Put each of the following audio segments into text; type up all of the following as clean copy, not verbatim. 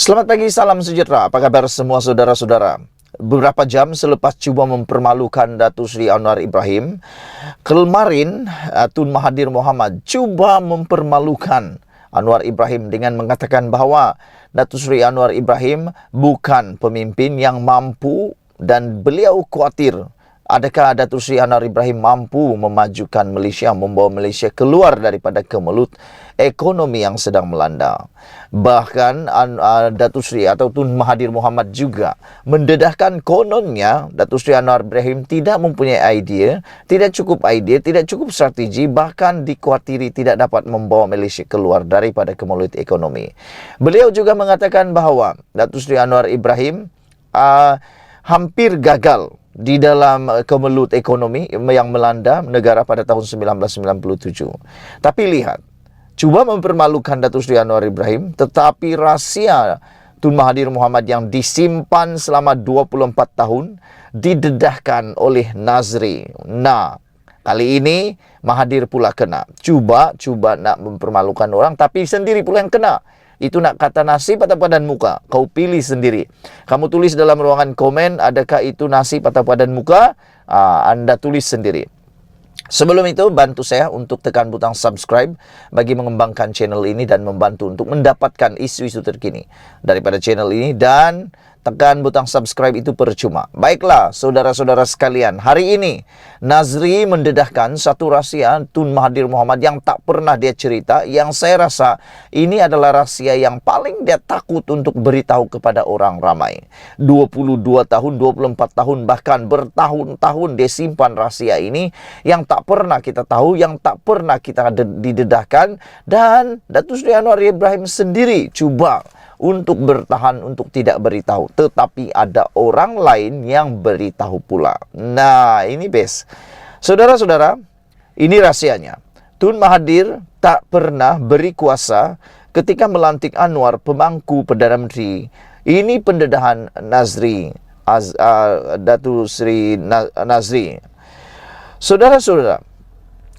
Selamat pagi, salam sejahtera. Apa kabar semua saudara-saudara? Beberapa jam selepas cuba mempermalukan Datuk Seri Anwar Ibrahim, kemarin Tun Mahathir Mohamad cuba mempermalukan Anwar Ibrahim dengan mengatakan bahawa Datuk Seri Anwar Ibrahim bukan pemimpin yang mampu dan beliau khawatir adakah Datuk Seri Anwar Ibrahim mampu memajukan Malaysia, membawa Malaysia keluar daripada kemelut ekonomi yang sedang melanda. Bahkan Datuk Seri atau Tun Mahathir Mohamad juga mendedahkan kononnya Datuk Seri Anwar Ibrahim tidak mempunyai idea, tidak cukup strategi, bahkan dikhawatiri tidak dapat membawa Malaysia keluar daripada kemelut ekonomi. Beliau juga mengatakan bahawa Datuk Seri Anwar Ibrahim hampir gagal di dalam kemelut ekonomi yang melanda negara pada tahun 1997. Tapi lihat, cuba mempermalukan Datuk Seri Anwar Ibrahim, tetapi rahsia Tun Mahathir Mohamad yang disimpan selama 24 tahun didedahkan oleh Nazri. Nah, kali ini Mahathir pula kena. Cuba nak mempermalukan orang, tapi sendiri pula yang kena. Itu nak kata nasib atau padan muka? Kau pilih sendiri. Kamu tulis dalam ruangan komen, adakah itu nasib atau padan muka? Anda tulis sendiri. Sebelum itu, bantu saya untuk tekan butang subscribe bagi mengembangkan channel ini dan membantu untuk mendapatkan isu-isu terkini daripada channel ini, dan tekan butang subscribe itu percuma. Baiklah, saudara-saudara sekalian, hari ini Nazri mendedahkan satu rahsia Tun Mahathir Mohamad yang tak pernah dia cerita, yang saya rasa ini adalah rahsia yang paling dia takut untuk beritahu kepada orang ramai. 22 tahun, 24 tahun, bahkan bertahun-tahun dia simpan rahsia ini yang tak pernah kita tahu, yang tak pernah kita didedahkan, dan Datuk Seri Anwar Ibrahim sendiri cuba untuk bertahan, untuk tidak beritahu. Tetapi ada orang lain yang beritahu pula. Nah, ini best. Saudara-saudara, ini rahsianya. Tun Mahathir tak pernah beri kuasa ketika melantik Anwar pemangku Perdana Menteri. Ini pendedahan Nazri, Datuk Seri Nazri. Saudara-saudara,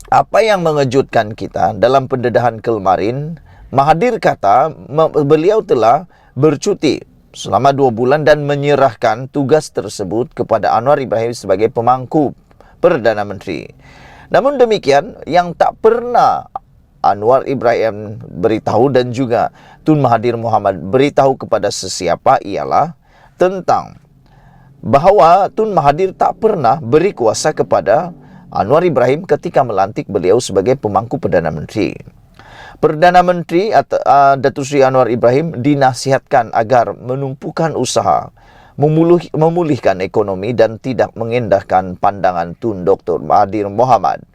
apa yang mengejutkan kita dalam pendedahan kemarin, Mahathir kata beliau telah bercuti selama 2 bulan dan menyerahkan tugas tersebut kepada Anwar Ibrahim sebagai pemangku Perdana Menteri. Namun demikian, yang tak pernah Anwar Ibrahim beritahu dan juga Tun Mahathir Mohamad beritahu kepada sesiapa ialah tentang bahawa Tun Mahathir tak pernah beri kuasa kepada Anwar Ibrahim ketika melantik beliau sebagai pemangku Perdana Menteri. Perdana Menteri Datuk Seri Anwar Ibrahim dinasihatkan agar menumpukan usaha, memulihkan ekonomi dan tidak mengendahkan pandangan Tun Dr. Mahathir Mohamad.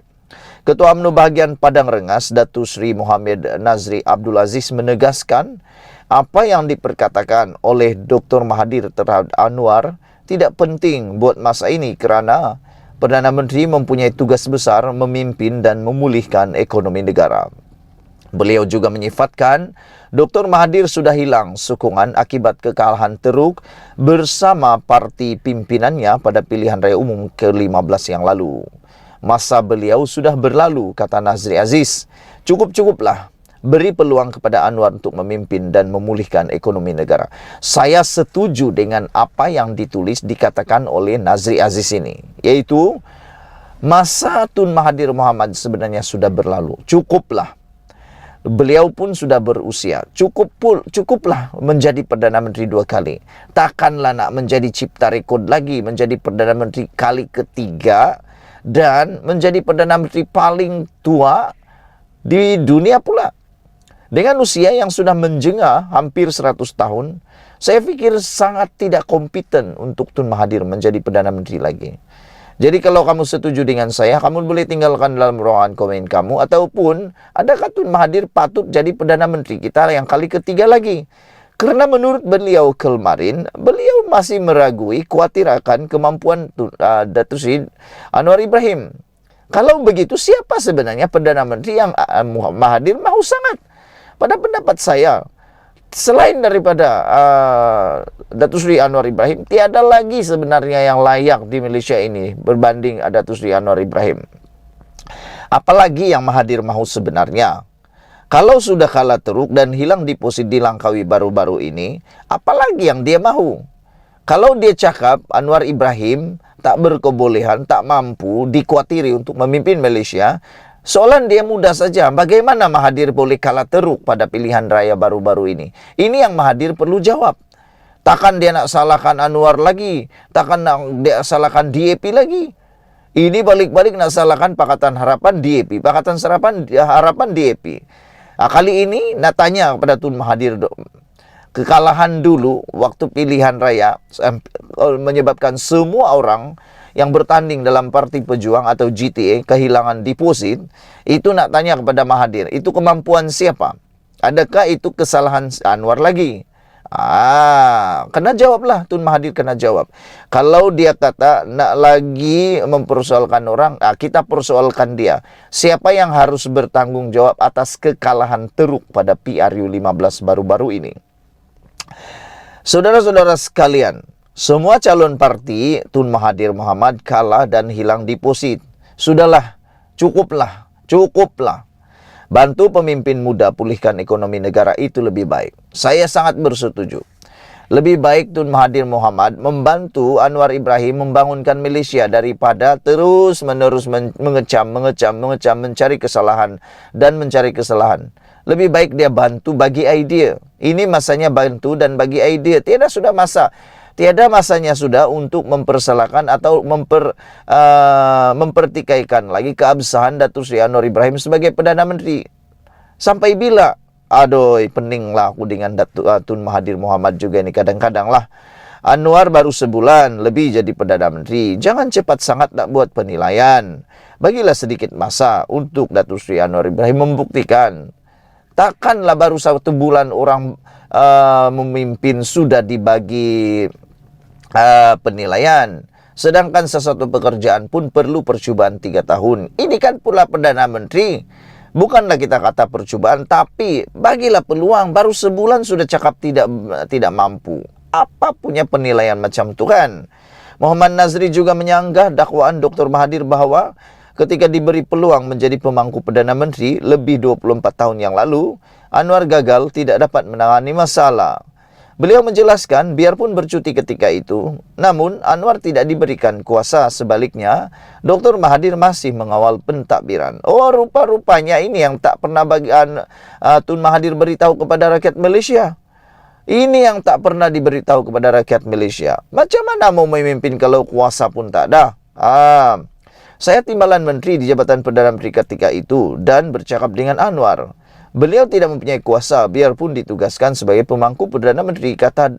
Ketua UMNO bahagian Padang Rengas, Datuk Seri Mohamed Nazri Abdul Aziz menegaskan apa yang diperkatakan oleh Dr. Mahathir terhadap Anwar tidak penting buat masa ini kerana Perdana Menteri mempunyai tugas besar memimpin dan memulihkan ekonomi negara. Beliau juga menyifatkan Dr. Mahathir sudah hilang sokongan akibat kekalahan teruk bersama parti pimpinannya pada pilihan raya umum ke-15 yang lalu. Masa beliau sudah berlalu, kata Nazri Aziz. Cukuplah beri peluang kepada Anwar untuk memimpin dan memulihkan ekonomi negara. Saya setuju dengan apa yang dikatakan oleh Nazri Aziz ini, yaitu masa Tun Mahathir Mohamad sebenarnya sudah berlalu. Cukuplah. Beliau pun sudah berusia. Cukuplah menjadi Perdana Menteri 2 kali. Takkanlah nak menjadi cipta rekod lagi, menjadi Perdana Menteri kali ketiga dan menjadi Perdana Menteri paling tua di dunia pula. Dengan usia yang sudah menjengah hampir 100 tahun, saya fikir sangat tidak kompeten untuk Tun Mahathir menjadi Perdana Menteri lagi. Jadi kalau kamu setuju dengan saya, kamu boleh tinggalkan dalam ruangan komen kamu, ataupun adakah Tun Mahathir patut jadi Perdana Menteri kita yang kali ketiga lagi? Karena menurut beliau kemarin, beliau masih meragui, khawatir akan kemampuan Datuk Seri Anwar Ibrahim. Kalau begitu, siapa sebenarnya Perdana Menteri yang Mahathir mahu sangat? Pada pendapat saya, selain daripada Datuk Seri Anwar Ibrahim, tiada lagi sebenarnya yang layak di Malaysia ini berbanding Datuk Seri Anwar Ibrahim. Apalagi yang Mahathir mahu sebenarnya. Kalau sudah kalah teruk dan hilang deposit di Langkawi baru-baru ini, apalagi yang dia mahu? Kalau dia cakap Anwar Ibrahim tak berkebolehan, tak mampu, dikuatiri untuk memimpin Malaysia, soalan dia mudah saja. Bagaimana Mahathir boleh kalah teruk pada pilihan raya baru-baru ini? Ini yang Mahathir perlu jawab. Takkan dia nak salahkan Anwar lagi? Takkan nak dia salahkan DAP lagi? Ini balik-balik nak salahkan Pakatan Harapan DAP, Pakatan Harapan DAP. Kali ini nak tanya kepada Tun Mahathir, kekalahan dulu waktu pilihan raya menyebabkan semua orang yang bertanding dalam Parti Pejuang atau GTA kehilangan deposit. Itu nak tanya kepada Mahathir, itu kemampuan siapa? Adakah itu kesalahan Anwar lagi? Kena jawablah, Tun Mahathir kena jawab. Kalau dia kata nak lagi mempersoalkan orang, kita persoalkan dia. Siapa yang harus bertanggung jawab atas kekalahan teruk pada PRU15 baru-baru ini? Saudara-saudara sekalian, semua calon parti Tun Mahathir Mohamad kalah dan hilang deposit. Sudahlah, cukuplah. Bantu pemimpin muda pulihkan ekonomi negara itu lebih baik. Saya sangat bersetuju. Lebih baik Tun Mahathir Mohamad membantu Anwar Ibrahim membangunkan Malaysia daripada terus-menerus mengecam, mencari kesalahan dan mencari kesalahan. Lebih baik dia bantu bagi idea. Ini masanya bantu dan bagi idea. Tiada masanya sudah untuk mempersalahkan atau mempertikaikan lagi keabsahan Datuk Seri Anwar Ibrahim sebagai Perdana Menteri. Sampai bila? Aduh, peninglah aku dengan Tun Mahathir Mohamad juga ini kadang-kadang lah. Anwar baru sebulan lebih jadi Perdana Menteri. Jangan cepat sangat nak buat penilaian. Bagilah sedikit masa untuk Datuk Seri Anwar Ibrahim membuktikan. Takkanlah baru 1 bulan orang memimpin sudah dibagi penilaian. Sedangkan sesuatu pekerjaan pun perlu percubaan 3 tahun. Ini kan pula Perdana Menteri. Bukanlah kita kata percubaan, tapi bagilah peluang. Baru sebulan sudah cakap tidak mampu. Apa punya penilaian macam tu kan? Muhammad Nazri juga menyanggah dakwaan Dr. Mahathir bahawa ketika diberi peluang menjadi pemangku Perdana Menteri lebih 24 tahun yang lalu, Anwar gagal tidak dapat menangani masalah. Beliau menjelaskan biarpun bercuti ketika itu, namun Anwar tidak diberikan kuasa. Sebaliknya, Dr. Mahathir masih mengawal pentadbiran. Rupa-rupanya ini yang tak pernah Tun Mahathir beritahu kepada rakyat Malaysia. Ini yang tak pernah diberitahu kepada rakyat Malaysia. Macam mana mau memimpin kalau kuasa pun tak ada? Saya timbalan menteri di Jabatan Perdana Menteri ketika itu dan bercakap dengan Anwar. Beliau tidak mempunyai kuasa biarpun ditugaskan sebagai pemangku Perdana Menteri, kata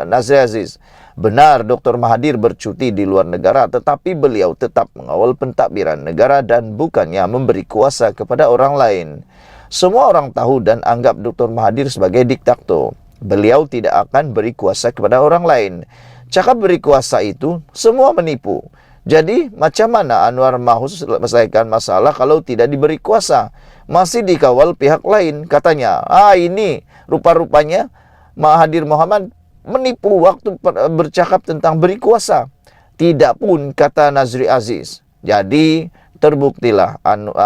Nazri Aziz. Benar Dr. Mahathir bercuti di luar negara, tetapi beliau tetap mengawal pentadbiran negara dan bukannya memberi kuasa kepada orang lain. Semua orang tahu dan anggap Dr. Mahathir sebagai diktator. Beliau tidak akan beri kuasa kepada orang lain. Cakap beri kuasa itu semua menipu. Jadi macam mana Anwar mahu selesaikan masalah kalau tidak diberi kuasa? Masih dikawal pihak lain katanya. Ini rupa-rupanya Mahathir Mohamad menipu waktu bercakap tentang beri kuasa. Tidak pun, kata Nazri Aziz. Jadi terbuktilah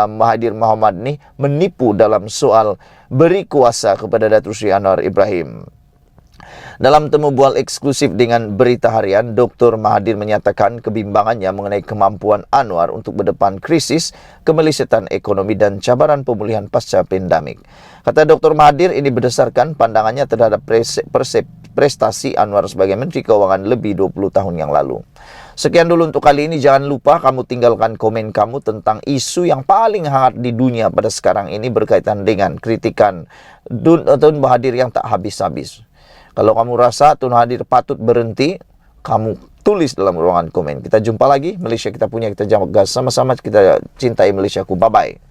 Mahathir Mohamad ni menipu dalam soal beri kuasa kepada Datuk Seri Anwar Ibrahim. Dalam temu bual eksklusif dengan Berita Harian, Dr. Mahathir menyatakan kebimbangannya mengenai kemampuan Anwar untuk berdepan krisis, kemelisetan ekonomi dan cabaran pemulihan pasca pandemik. Kata Dr. Mahathir, ini berdasarkan pandangannya terhadap prestasi Anwar sebagai Menteri Keuangan lebih 20 tahun yang lalu. Sekian dulu untuk kali ini. Jangan lupa kamu tinggalkan komen kamu tentang isu yang paling hangat di dunia pada sekarang ini berkaitan dengan kritikan Tun Mahathir yang tak habis-habis. Kalau kamu rasa Tun Mahathir patut berhenti, kamu tulis dalam ruangan komen. Kita jumpa lagi. Malaysia kita punya, kita jaga sama-sama, kita cintai Malaysiaku. Bye-bye.